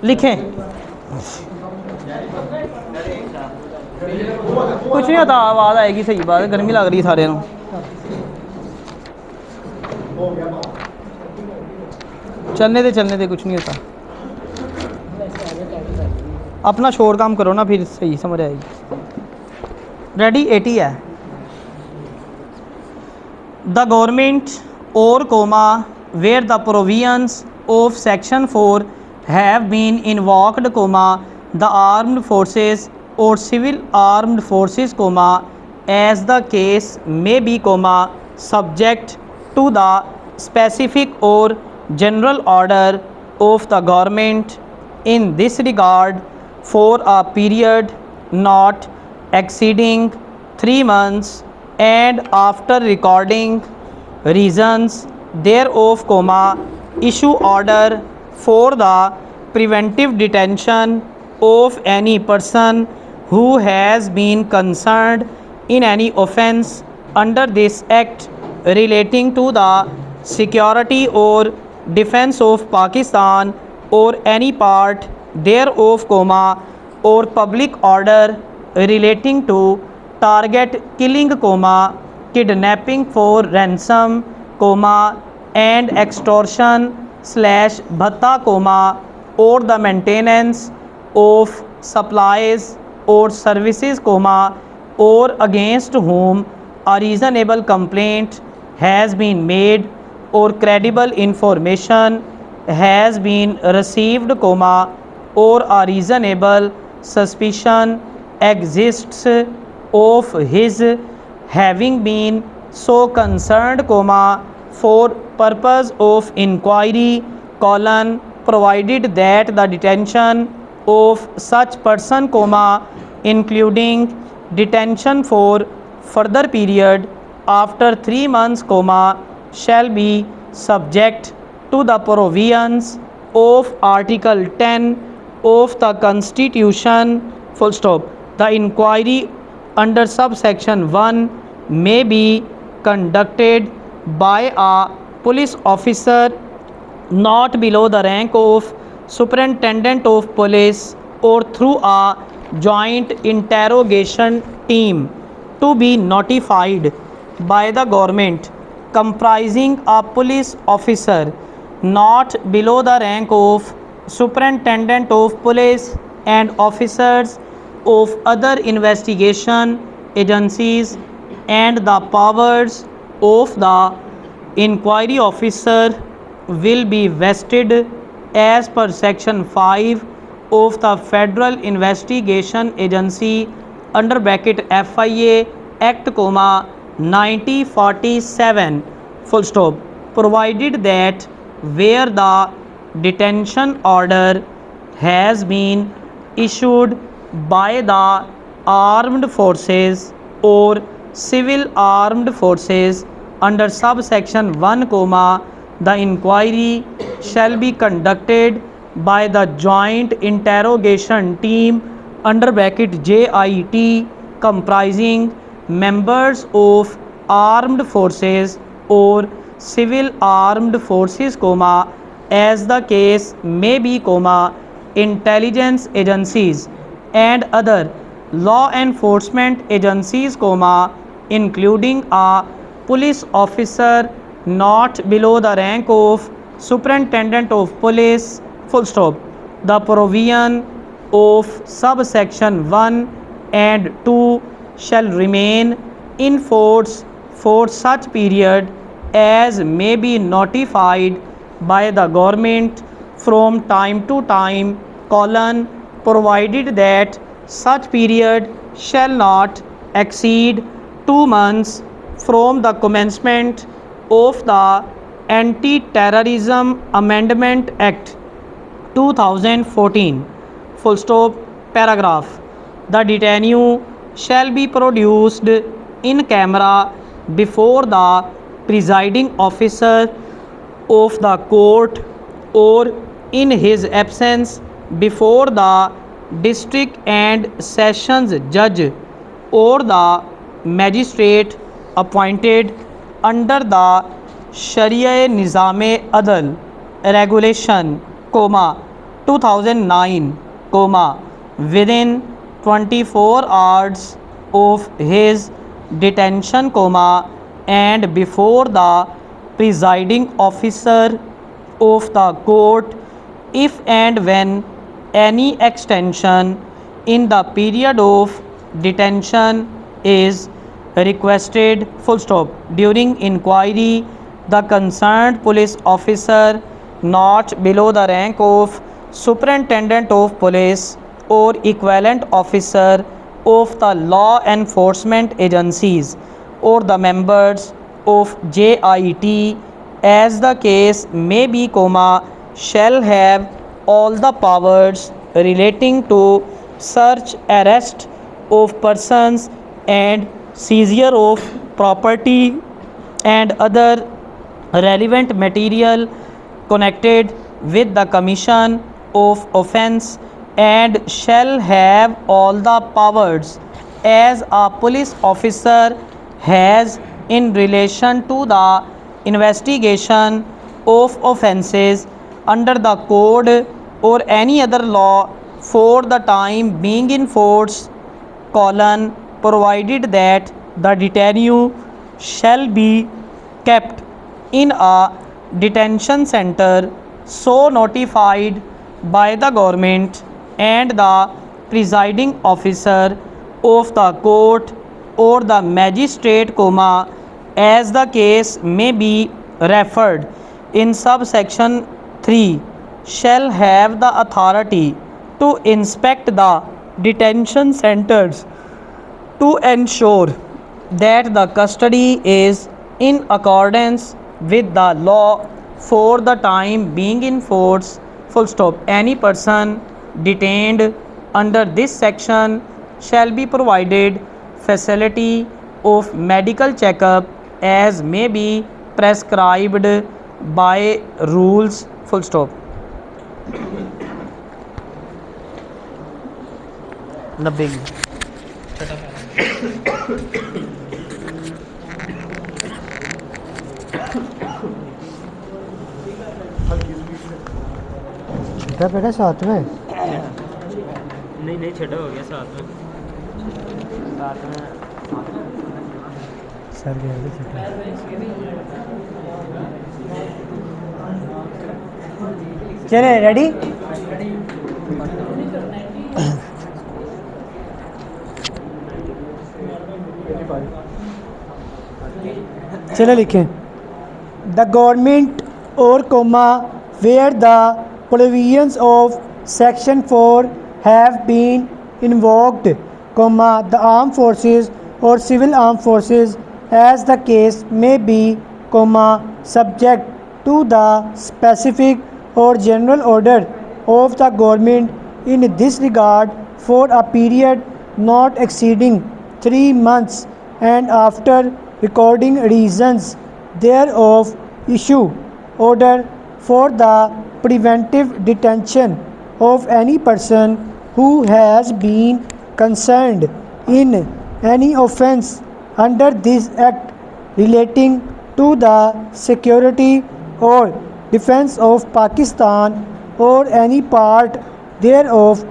लिखें। कुछ नहीं होता, आवाज़ आएगी, सही बात है, गर्मी लग रही है सारे नू। चलने दे कुछ नहीं होता, अपना शोर काम करो ना, फिर सही समझ आएगी। रेडी 80 है। द गवर्नमेंट और comma where the provisions of section 4 have been invoked comma the armed forces or civil armed forces comma as the case may be comma subject to the specific or general order of the government in this regard for a period not exceeding 3 months and after recording reasons thereof comma issue order for the preventive detention of any person who has been concerned in any offence under this act relating to the security or defence of Pakistan or any part thereof comma or public order relating to target killing comma kidnapping for ransom comma and extortion slash bhatta comma or the maintenance of supplies or services comma or against whom a reasonable complaint has been made or credible information has been received comma or a reasonable suspicion exists of his having been so concerned comma for purpose of inquiry colon provided that the detention of such person comma including detention for further period after 3 months comma shall be subject to the provisions of article 10 of the constitution full stop. The inquiry under subsection 1 may be conducted by a police officer not below the rank of superintendent of police or through a joint interrogation team to be notified by the government comprising a police officer not below the rank of superintendent of police and officers of other investigation agencies and the powers of the inquiry officer will be vested as per section 5 of the Federal Investigation Agency under bracket FIA Act comma 1947 full stop provided that where the detention order has been issued by the armed forces or civil armed forces under subsection 1 comma the inquiry shall be conducted by the joint interrogation team under bracket JIT comprising members of armed forces or civil armed forces comma as the case may be comma intelligence agencies and other law enforcement agencies comma including a police officer not below the rank of superintendent of police full stop. The provision of subsection 1 and 2 shall remain in force for such period as may be notified by the government from time to time colon provided that such period shall not exceed 2 months from the commencement of the Anti-Terrorism Amendment Act 2014 full stop paragraph. The detainee shall be produced in camera before the presiding officer of the court or in his absence before the district and sessions judge or the magistrate appointed under the Sharia Nizam Adal regulation comma 2009, within 24 hours of his detention, and before the presiding officer of the court, if and when any extension in the period of detention is requested, full stop, during inquiry, the concerned police officer not below the rank of superintendent of police or equivalent officer of the law enforcement agencies or the members of JIT, as the case may be, shall have all the powers relating to search, arrest of persons and seizure of property and other relevant material connected with the commission of offence, and shall have all the powers as a police officer has in relation to the investigation of offences under the code or any other law for the time being in force, provided that the detainee shall be kept in a detention center so notified by the government and the presiding officer of the court or the magistrate, as the case may be referred in subsection 3, shall have the authority to inspect the detention centers to ensure that the custody is in accordance with the law for the time being in force, full stop. Any person detained under this section shall be provided facility of medical checkup as may be prescribed by rules, full stop. बेटा साथ में नहीं छठा हो गया साथ में sir गया छठा चले रेडी चले लिखें द गवर्नमेंट और where the provisions of section 4 have been invoked, the armed forces or civil armed forces as the case may be, subject to the specific or general order of the government in this regard for a period not exceeding 3 months, and after recording reasons thereof issue order for the preventive detention of any person who has been concerned in any offence under this act relating to the security or defence of Pakistan or any part thereof,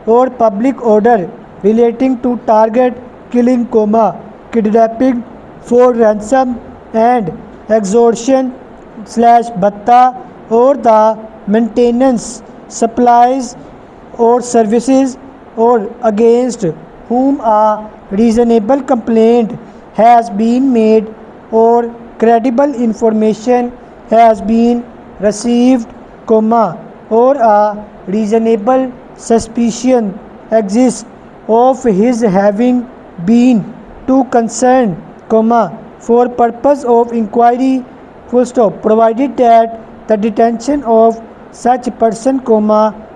or public order relating to target killing, kidnapping for ransom and extortion /bhatta, or the maintenance, supplies or services, or against whom a reasonable complaint has been made or credible information has been received, or a reasonable suspicion exists of his having been to concern, for purpose of inquiry, full stop, provided that the detention of such person,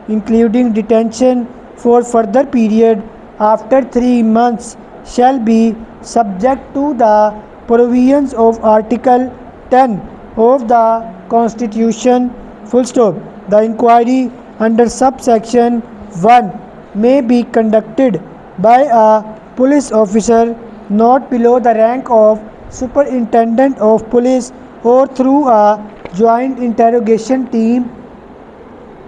including detention for further period after 3 months, shall be subject to the provisions of Article 10 of the Constitution, full stop. The inquiry under subsection 1 may be conducted by a police officer not below the rank of superintendent of police or through a joint interrogation team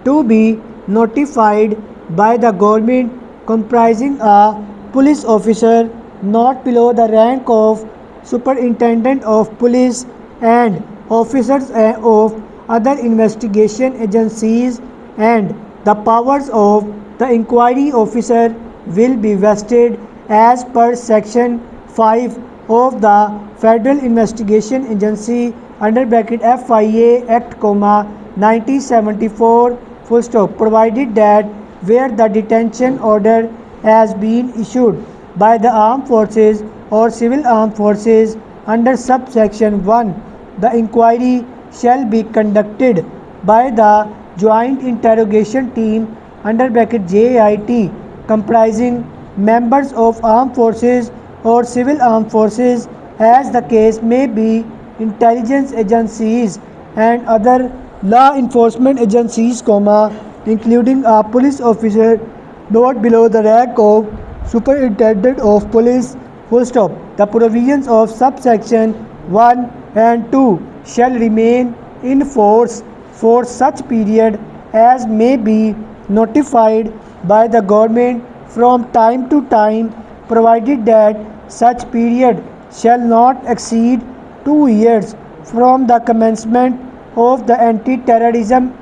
to be notified by the government comprising a police officer not below the rank of superintendent of police and officers of other investigation agencies, and the powers of the inquiry officer will be vested as per section 5 of the Federal Investigation Agency under bracket FIA Act, 1974, full stop, provided that where the detention order has been issued by the armed forces or civil armed forces under subsection 1, the inquiry shall be conducted by the Joint Interrogation Team under bracket JIT comprising members of armed forces or civil armed forces as the case may be, intelligence agencies and other law enforcement agencies, including a police officer not below the rank of superintendent of police, full stop. The provisions of subsection 1 and 2 shall remain in force for such period as may be notified by the government from time to time, provided that such period shall not exceed 2 years from the commencement of the Anti-Terrorism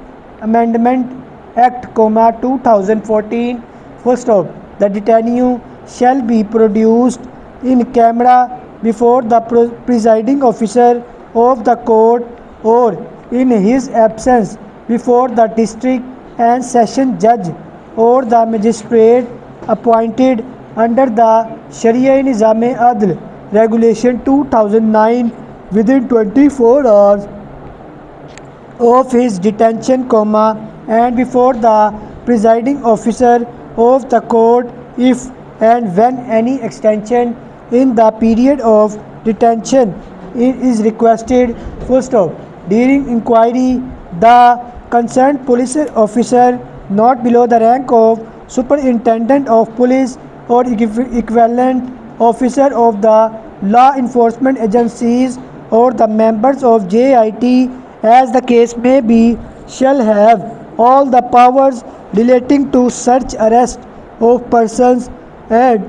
Amendment Act, 2014, full stop. The detainee shall be produced in camera before the presiding officer of the court or in his absence before the district and session judge or the magistrate appointed under the Sharia-e-Nizam-e-Adl Regulation 2009 within 24 hours of his detention, and before the presiding officer of the court if and when any extension in the period of detention is requested, full stop. During inquiry, the concerned police officer not below the rank of superintendent of police or equivalent officer of the law enforcement agencies or the members of JIT as the case may be shall have all the powers relating to search, arrest of persons and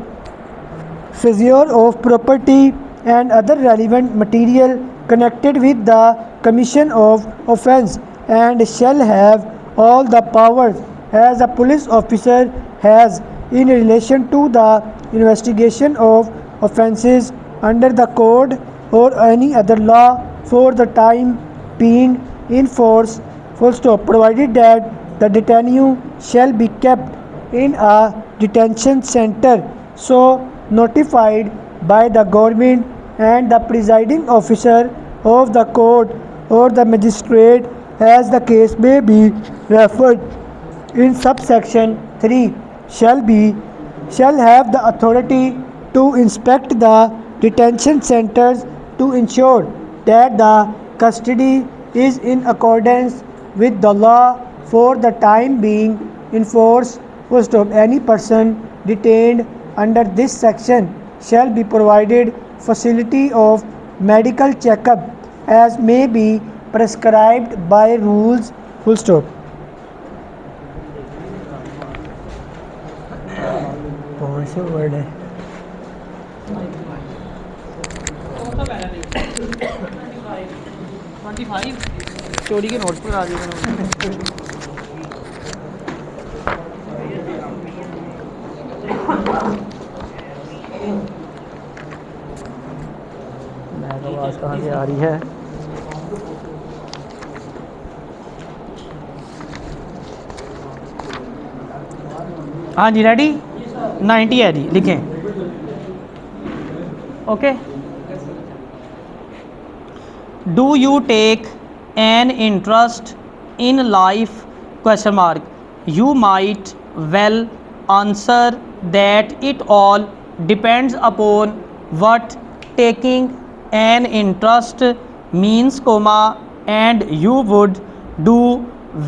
seizure of property and other relevant material connected with the commission of offence, and shall have all the powers as a police officer has in relation to the investigation of offences under the code or any other law for the time being in force, full stop, provided that the detainee shall be kept in a detention center so notified by the government and the presiding officer of the court or the magistrate as the case may be referred in subsection 3 shall have the authority to inspect the detention centers to ensure that the custody is in accordance with the law for the time being in force, full stop. Any person detained under this section shall be provided facility of medical checkup as may be prescribed by rules, full stop. कौन से word है? 25 चोरी के note पर आ जाएगा। आवाज़ कहाँ से आ रही है? हाँ जी, रेडी? 90 है जी, लिखें। Okay. Do you take an interest in life? Question mark. You might well answer that it all depends upon what taking an interest means, and you would do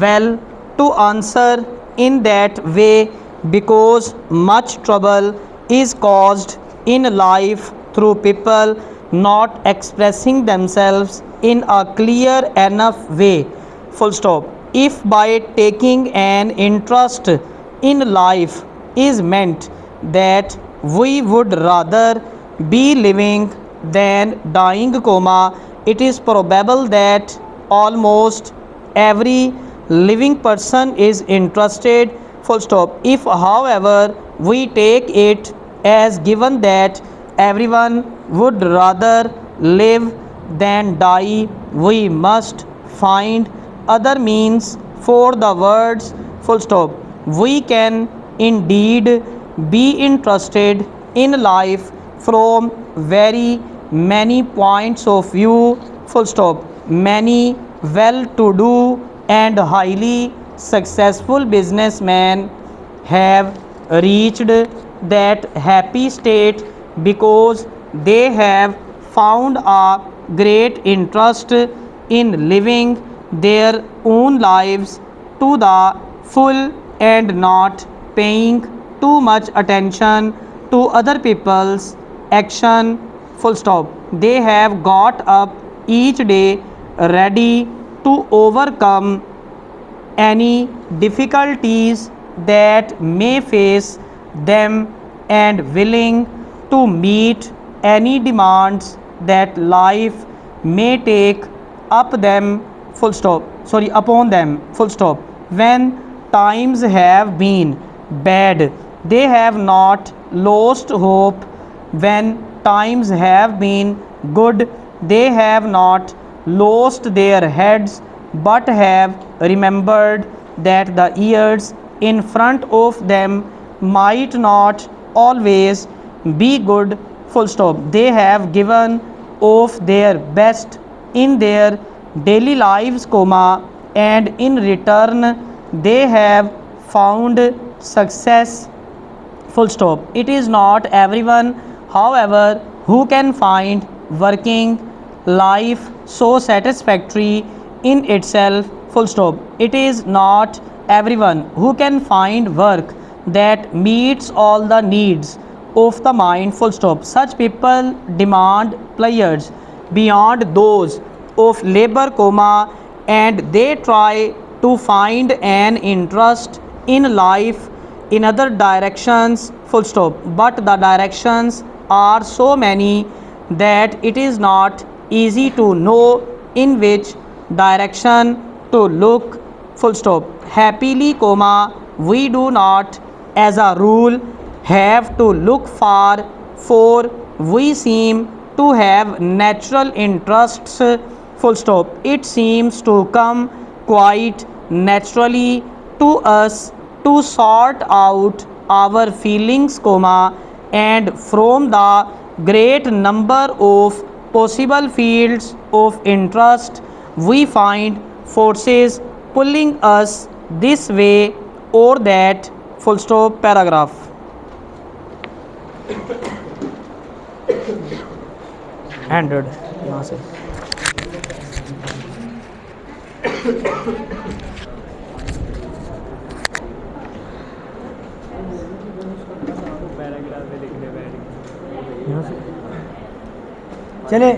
well to answer in that way because much trouble is caused in life through people not expressing themselves in a clear enough way, full stop. If by taking an interest in life is meant that we would rather be living than dying, comma, it is probable that almost every living person is interested, full stop. If however we take it as given that everyone would rather live than die, we must find other means for the words, full stop. We can indeed be interested in life from very many points of view, full stop. Many well-to-do and highly successful businessmen have reached that happy state because they have found a great interest in living their own lives to the full and not paying too much attention to other people's action, full stop. They have got up each day ready to overcome any difficulties that may face them and willing to meet any demands that life may take up them, full stop, sorry, upon them, full stop. When times have been bad, they have not lost hope. When times have been good, they have not lost their heads, but have remembered that the years in front of them might not always be good, full stop. They have given of their best in their daily lives, comma, and in return they have found success, full stop. It is not everyone, however, who can find working life so satisfactory in itself, full stop. It is not everyone who can find work that meets all the needs of the mind, full stop. Such people demand players beyond those of labor, comma, and they try to find an interest in life in other directions, full stop. But the directions are so many that it is not easy to know in which direction to look, full stop. Happily, comma, we do not as a rule have to look far, for we seem to have natural interests, full stop. It seems to come quite naturally to us to sort out our feelings, comma, and from the great number of possible fields of interest we find forces pulling us this way or that, full stop. Paragraph. Ended. यहाँ से चले.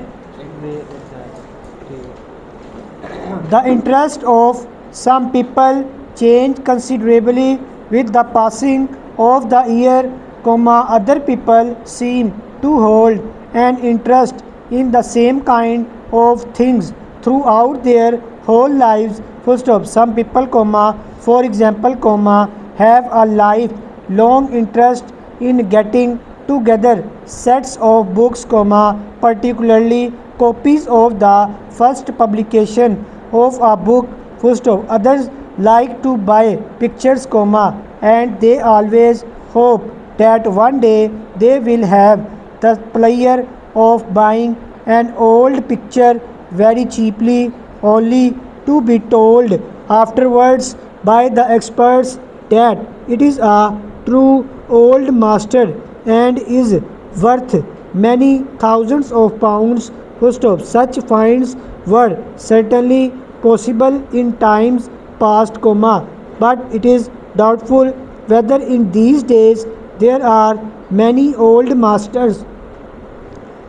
The interest of some people change considerably with the passing of the year, comma, other people seem to hold an interest in the same kind of things throughout their whole lives, full stop. Some people, comma, for example, comma, have a lifelong interest in getting together sets of books, comma, particularly copies of the first publication of a book, full stop. Others like to buy pictures, comma, and they always hope that one day they will have the pleasure of buying an old picture very cheaply, only to be told afterwards by the experts that it is a true old master and is worth many thousands of pounds, full stop. Such finds were certainly possible in times past, comma, but it is doubtful whether in these days there are many old masters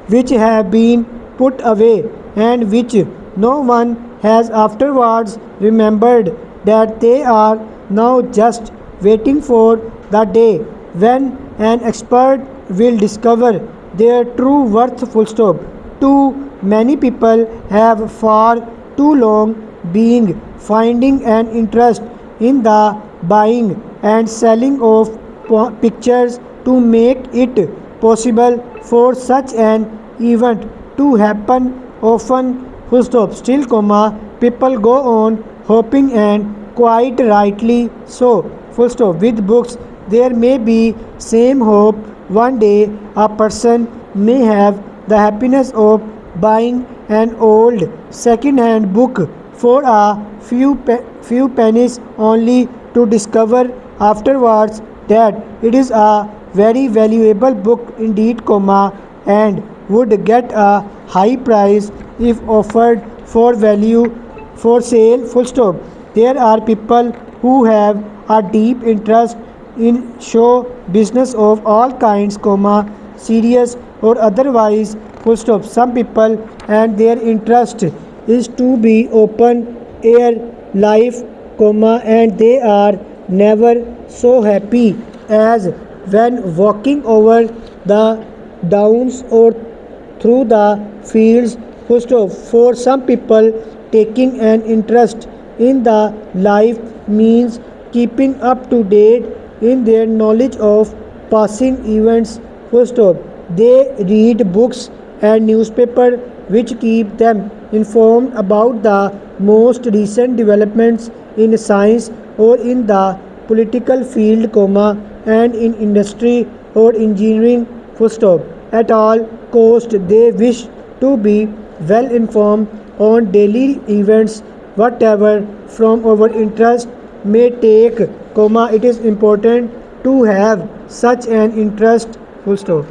which have been put away and which no one has afterwards remembered that they are now just waiting for the day when an expert will discover their true worth. Full stop. Too many people have for too long been finding an interest in the buying and selling of pictures to make it possible for such an event to happen often. Full stop. Still, people go on hoping, and quite rightly so. Full stop. With books there may be same hope. One day a person may have the happiness of buying an old second-hand book for a few pennies, only to discover afterwards that it is a very valuable book indeed, and would get a high price if offered for value for sale. Full stop. There are people who have a deep interest in show business of all kinds, serious or otherwise. Full stop. Some people and their interest is to be open air life, and they are never so happy as when walking over the downs or through the fields. Full stop. For some people, taking an interest in the life means keeping up to date in their knowledge of passing events. Full stop. They read books and newspaper which keep them informed about the most recent developments in science or in the political field, and in industry or engineering. Full stop. At all cost they wish to be well informed on daily events, whatever from our interest may take, it is important to have such an interest. Full stop.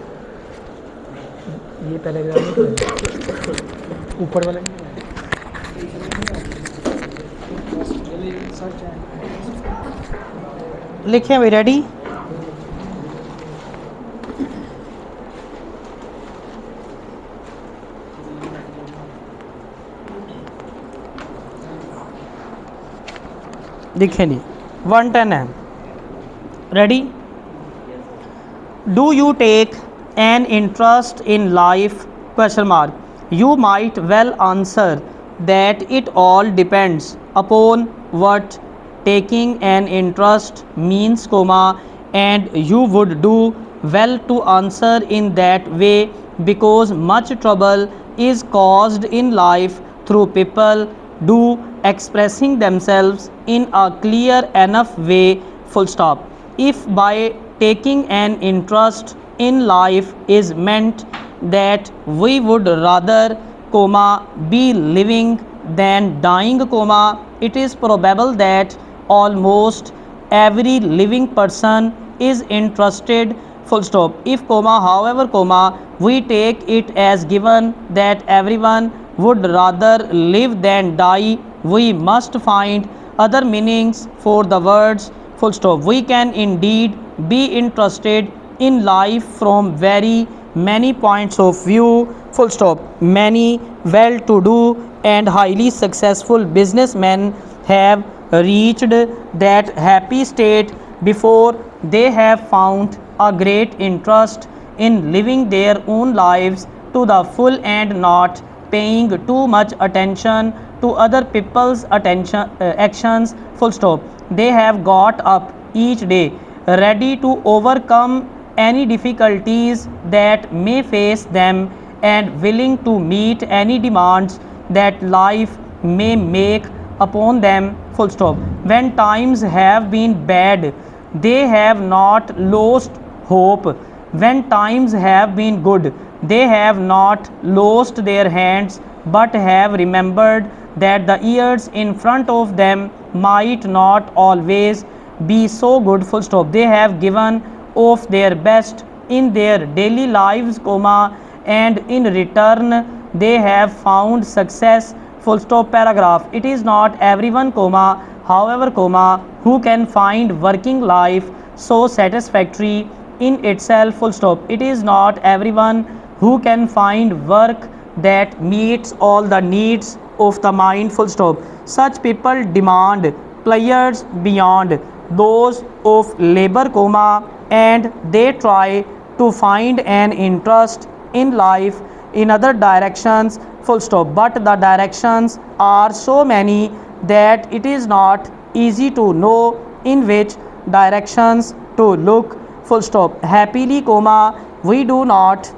ये paragraph ऊपर वाला लिखें भाई, ready? लिखें नहीं, 110 है। Ready? Do you take an interest in life? Question mark. You might well answer that it all depends upon what taking an interest means, and you would do well to answer in that way, because much trouble is caused in life through people do expressing themselves in a clear enough way. Full stop. If by taking an interest in life is meant that we would rather, be living than dying, it is probable that almost every living person is interested. Full stop. If, however, we take it as given that everyone would rather live than die, we must find other meanings for the words. Full stop. We can indeed be interested in life from very many points of view. Full stop. Many well-to-do and highly successful businessmen have reached that happy state before they have found a great interest in living their own lives to the full and not paying too much attention to other people's actions. Full stop. They have got up each day ready to overcome any difficulties that may face them, and willing to meet any demands that life may make upon them. Full stop. When times have been bad, they have not lost hope. When times have been good, they have not lost their hands, but have remembered that the years in front of them might not always be so good. Full stop. They have given of their best in their daily lives, and in return they have found success. Full stop. Paragraph. It is not everyone, however, who can find working life so satisfactory in itself. Full stop. It is not everyone who can find work that meets all the needs of the mind. Full stop. Such people demand players beyond those of labor, and they try to find an interest in life in other directions, full stop. But the directions are so many that it is not easy to know in which directions to look, full stop. Happily, we do not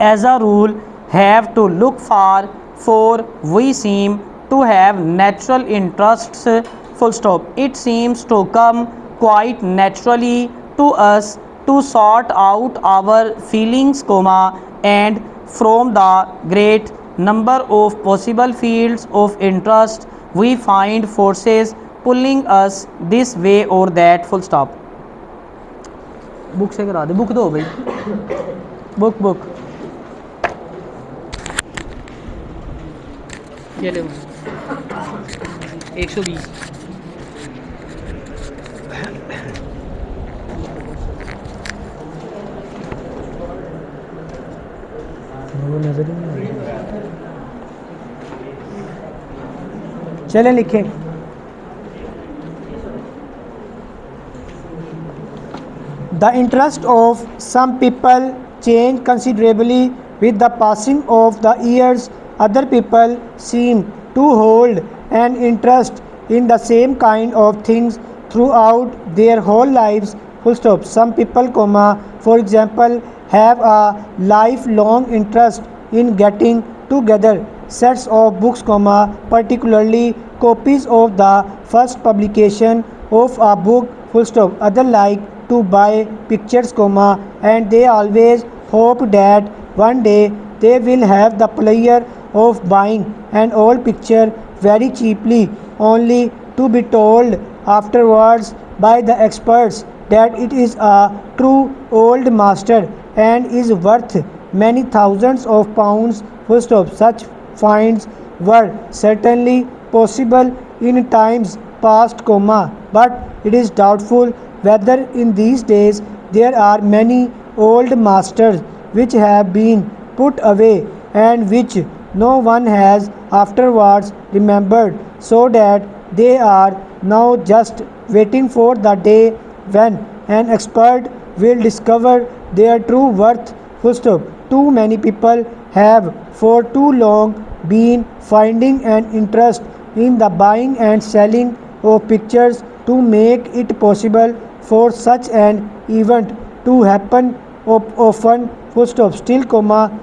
as a rule have to look far, for we seem to have natural interests, full stop. It seems to come quite naturally to us to sort out our feelings, and from the great number of possible fields of interest we find forces pulling us this way or that, full stop. Book से करा दे, book दो भाई, book ये ले 120। वो नजर ही नहीं आ रहा। चलें लिखें। The interest of some people change considerably with the passing of the years. Other people seem to hold an interest in the same kind of things throughout their whole lives. Full stop. Some people, for example, have a lifelong interest in getting together sets of books, particularly copies of the first publication of a book. Full stop. Other like to buy pictures, and they always hope that one day they will have the pleasure of buying an old picture very cheaply, only to be told afterwards by the experts that it is a true old master and is worth many thousands of pounds. Full stop. Such finds were certainly possible in times past, but it is doubtful whether in these days there are many old masters which have been put away and which no one has afterwards remembered, so that they are now just waiting for the day when an expert will discover their true worth. Full stop. Too many people have for too long been finding an interest in the buying and selling of pictures to make it possible for such an event to happen often. Full stop. Still,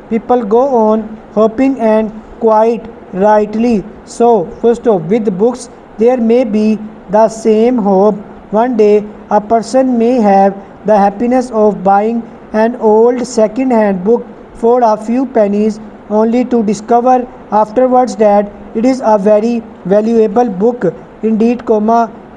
people go on hoping, and quite rightly so. Full stop. With books there may be the same hope. One day a person may have the happiness of buying an old second-hand book for a few pennies, only to discover afterwards that it is a very valuable book indeed,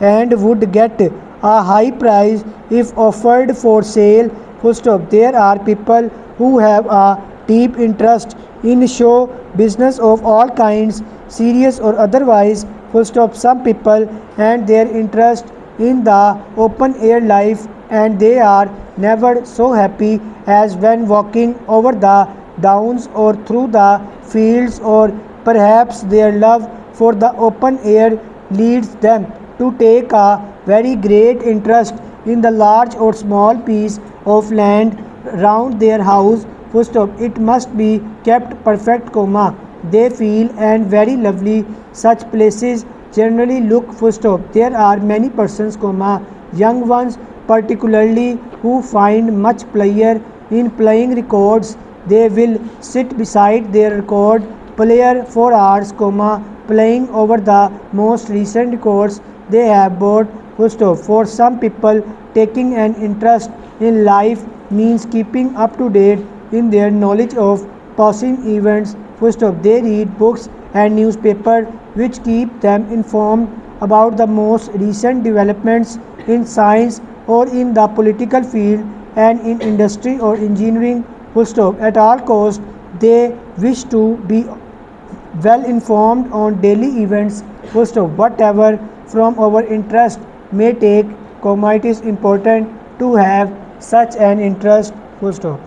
and would get a high price if offered for sale. Full stop. There are people who have a deep interest in show business of all kinds, serious or otherwise. Full stop. Some people and their interest in the open air life, and they are never so happy as when walking over the downs or through the fields, or perhaps their love for the open air leads them to take a very great interest in the large or small piece of land round their house. Full stop. It must be kept perfect, they feel, and very lovely. Such places generally look. Full stop. There are many persons, young ones particularly, who find much pleasure in playing records. They will sit beside their record player for hours, playing over the most recent records they have bought. Full stop. For some people, taking an interest in life means keeping up to date in their knowledge of passing events. Full stop. They read books and newspapers which keep them informed about the most recent developments in science or in the political field, and in industry or engineering. Full stop. At all costs they wish to be well informed on daily events. Full stop. Whatever from our interest may take, it is important to have such an interest. Full stop.